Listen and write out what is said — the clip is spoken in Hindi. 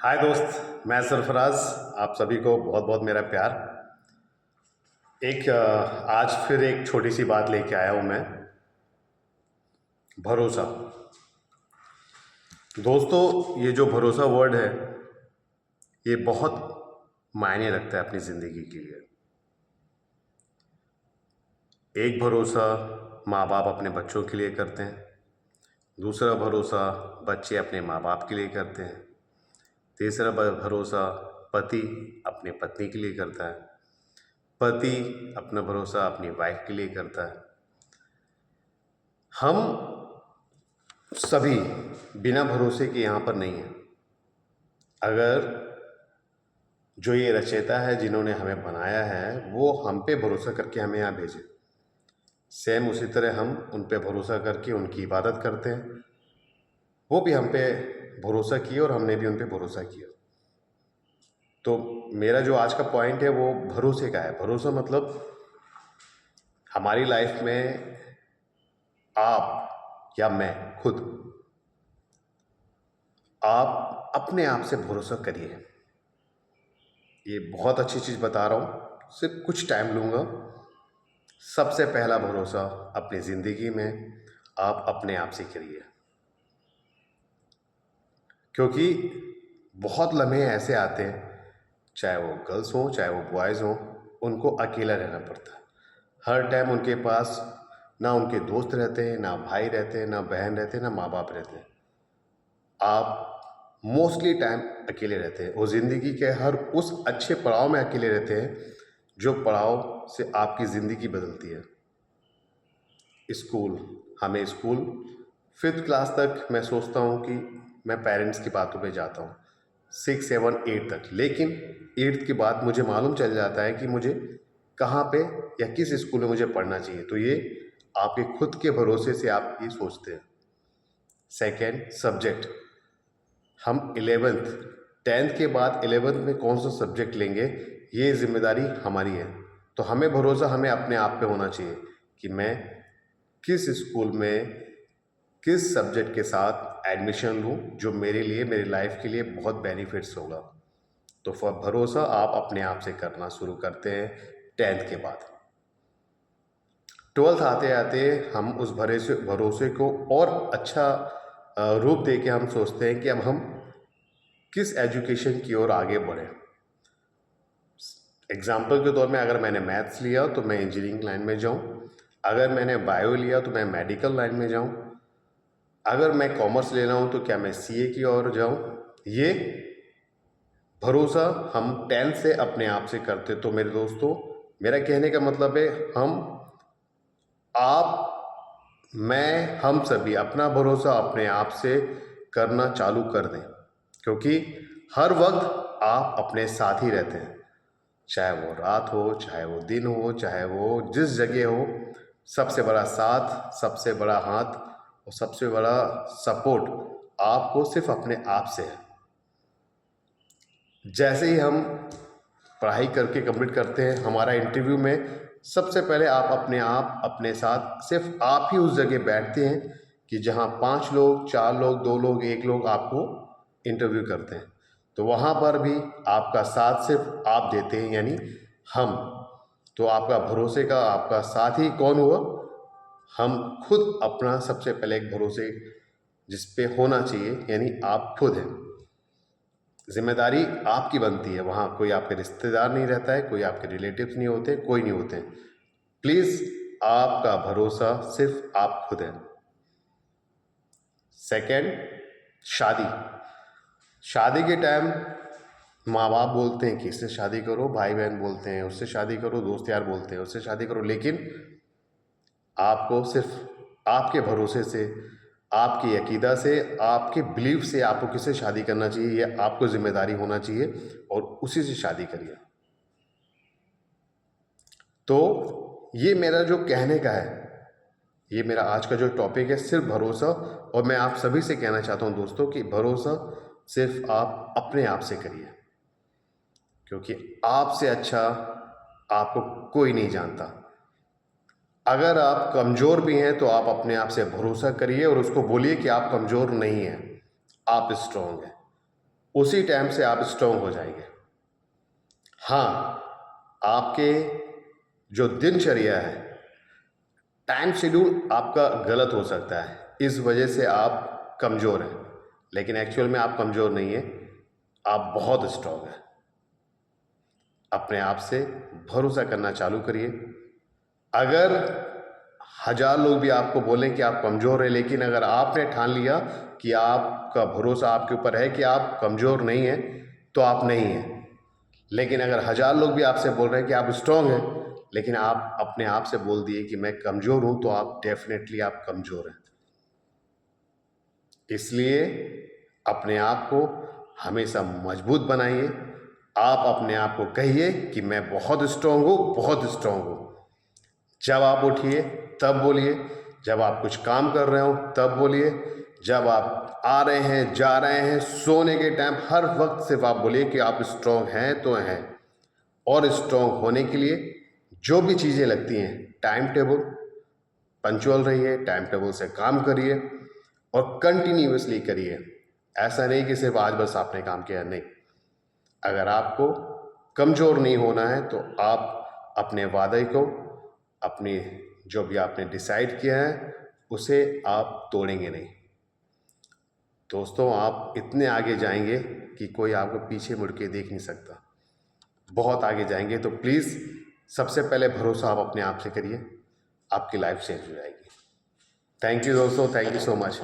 हाय दोस्त, मैं सरफराज। आप सभी को बहुत बहुत मेरा प्यार। आज फिर एक छोटी सी बात लेके आया हूँ मैं। भरोसा। दोस्तों, ये जो भरोसा वर्ड है, ये बहुत मायने रखता है अपनी ज़िंदगी के लिए। एक भरोसा माँ बाप अपने बच्चों के लिए करते हैं। दूसरा भरोसा बच्चे अपने माँ बाप के लिए करते हैं। तीसरा भरोसा पति अपने पत्नी के लिए करता है। पति अपना भरोसा अपनी वाइफ के लिए करता है। हम सभी बिना भरोसे के यहाँ पर नहीं हैं। अगर जो ये रचयिता है, जिन्होंने हमें बनाया है, वो हम पे भरोसा करके हमें यहाँ भेजे, सेम उसी तरह हम उन पे भरोसा करके उनकी इबादत करते हैं। वो भी हम पे भरोसा किए और हमने भी उन पे भरोसा किया। तो मेरा जो आज का पॉइंट है वो भरोसे का है। भरोसा मतलब हमारी लाइफ में आप या मैं खुद, आप अपने आप से भरोसा करिए। ये बहुत अच्छी चीज़ बता रहा हूँ, सिर्फ कुछ टाइम लूँगा। सबसे पहला भरोसा अपनी ज़िंदगी में आप अपने आप से करिए, क्योंकि बहुत लम्हे ऐसे आते हैं, चाहे वो गर्ल्स हों चाहे वो बॉयज़ हों, उनको अकेला रहना पड़ता है। हर टाइम उनके पास ना उनके दोस्त रहते हैं, ना भाई रहते हैं, ना बहन रहते हैं, ना माँ बाप रहते हैं। आप मोस्टली टाइम अकेले रहते हैं और ज़िंदगी के हर उस अच्छे पड़ाव में अकेले रहते हैं जो पड़ाव से आपकी ज़िंदगी बदलती है। स्कूल, हमें स्कूल 5th क्लास तक मैं सोचता हूँ कि मैं पेरेंट्स की बातों पे जाता हूँ, 6, 7, 8 तक। लेकिन 8th के बाद मुझे मालूम चल जाता है कि मुझे कहाँ पे या किस स्कूल में मुझे पढ़ना चाहिए। तो ये आपके खुद के भरोसे से आप ये सोचते हैं। Second, subject. हम 11th 10th के बाद 11th में कौन सा सब्जेक्ट लेंगे, ये जिम्मेदारी हमारी है। तो हमें भरोसा हमें अपने आप पे होना चाहिए कि मैं किस स्कूल में किस सब्जेक्ट के साथ एडमिशन लूँ जो मेरे लिए, मेरी लाइफ के लिए बहुत बेनिफिट्स होगा। तो भरोसा आप अपने आप से करना शुरू करते हैं 10th के बाद। 12th आते आते हम उस भरोसे भरोसे को और अच्छा रूप दे के हम सोचते हैं कि अब हम किस एजुकेशन की ओर आगे बढ़ें। एग्जाम्पल के तौर में, अगर मैंने मैथ्स लिया तो मैं इंजीनियरिंग लाइन में जाऊं। अगर मैंने बायो लिया तो मैं मेडिकल लाइन में जाऊं। अगर मैं कॉमर्स ले रहा हूं तो क्या मैं सीए की ओर जाऊं। ये भरोसा हम 10th से अपने आप से करते। तो मेरे दोस्तों, मेरा कहने का मतलब है, आप, मैं, हम सभी अपना भरोसा अपने आप से करना चालू कर दें, क्योंकि हर वक्त आप अपने साथ ही रहते हैं। चाहे वो रात हो, चाहे वो दिन हो, चाहे वो जिस जगह हो, सबसे बड़ा साथ, सबसे बड़ा हाथ और सबसे बड़ा सपोर्ट आपको सिर्फ अपने आप से है। जैसे ही हम पढ़ाई करके कंप्लीट करते हैं, हमारा इंटरव्यू में सबसे पहले आप अपने साथ सिर्फ आप ही उस जगह बैठते हैं कि जहां 5 लोग, 4 लोग, 2 लोग, 1 लोग आपको इंटरव्यू करते हैं। तो वहां पर भी आपका साथ सिर्फ आप देते हैं, यानी हम। तो आपका भरोसे का आपका साथ ही कौन हुआ? हम खुद अपना सबसे पहले एक भरोसे जिस पे होना चाहिए, यानी आप खुद हैं। जिम्मेदारी आपकी बनती है। वहाँ कोई आपके रिश्तेदार नहीं रहता है, कोई आपके रिलेटिव्स नहीं होते, कोई नहीं होते। प्लीज़, आपका भरोसा सिर्फ आप खुद हैं। सेकेंड, शादी। शादी के टाइम माँ बाप बोलते हैं कि इससे शादी करो, भाई बहन बोलते हैं उससे शादी करो, दोस्त यार बोलते हैं उससे शादी करो। लेकिन आपको सिर्फ आपके भरोसे से, आपकी अकीदा से, आपके बिलीफ से आपको किससे शादी करना चाहिए, ये आपको जिम्मेदारी होना चाहिए और उसी से शादी करिए। तो ये मेरा जो कहने का है, ये मेरा आज का जो टॉपिक है, सिर्फ भरोसा। और मैं आप सभी से कहना चाहता हूँ दोस्तों कि भरोसा सिर्फ आप अपने आप से करिए, क्योंकि आपसे अच्छा आपको कोई नहीं जानता। अगर आप कमज़ोर भी हैं तो आप अपने आप से भरोसा करिए और उसको बोलिए कि आप कमज़ोर नहीं हैं, आप स्ट्रांग हैं। उसी टाइम से आप स्ट्रांग हो जाएंगे। हाँ, आपके जो दिनचर्या है, टाइम शेड्यूल आपका गलत हो सकता है, इस वजह से आप कमज़ोर हैं, लेकिन एक्चुअल में आप कमज़ोर नहीं हैं, आप बहुत स्ट्रांग हैं। अपने आप से भरोसा करना चालू करिए। अगर 1000 लोग भी आपको बोलें कि आप कमज़ोर हैं, लेकिन अगर आपने ठान लिया कि आपका भरोसा आपके ऊपर है कि आप कमज़ोर नहीं हैं, तो आप नहीं हैं। लेकिन अगर 1000 लोग भी आपसे बोल रहे हैं कि आप स्ट्रांग हैं, लेकिन आप अपने आप से बोल दिए कि मैं कमज़ोर हूं, तो आप डेफिनेटली आप कमज़ोर हैं। इसलिए अपने आप को हमेशा मजबूत बनाइए। आप अपने आप को कहिए कि मैं बहुत स्ट्रांग हूं, बहुत स्ट्रांग हूं। जब आप उठिए तब बोलिए, जब आप कुछ काम कर रहे हो तब बोलिए, जब आप आ रहे हैं, जा रहे हैं, सोने के टाइम, हर वक्त सिर्फ आप बोलिए कि आप स्ट्रांग हैं तो हैं। और स्ट्रांग होने के लिए जो भी चीज़ें लगती हैं, टाइम टेबल, पंचुअल रहिए, टाइम टेबल से काम करिए और कंटिन्यूअसली करिए। ऐसा नहीं कि सिर्फ आज बस आपने काम किया, नहीं। अगर आपको कमज़ोर नहीं होना है तो आप अपने वादे को, अपनी जो भी आपने डिसाइड किया है, उसे आप तोड़ेंगे नहीं। दोस्तों, आप इतने आगे जाएंगे कि कोई आपको पीछे मुड़ के देख नहीं सकता। बहुत आगे जाएंगे, तो प्लीज़ सबसे पहले भरोसा आप अपने आप से करिए, आपकी लाइफ चेंज हो जाएगी। थैंक यू दोस्तों, थैंक यू सो मच।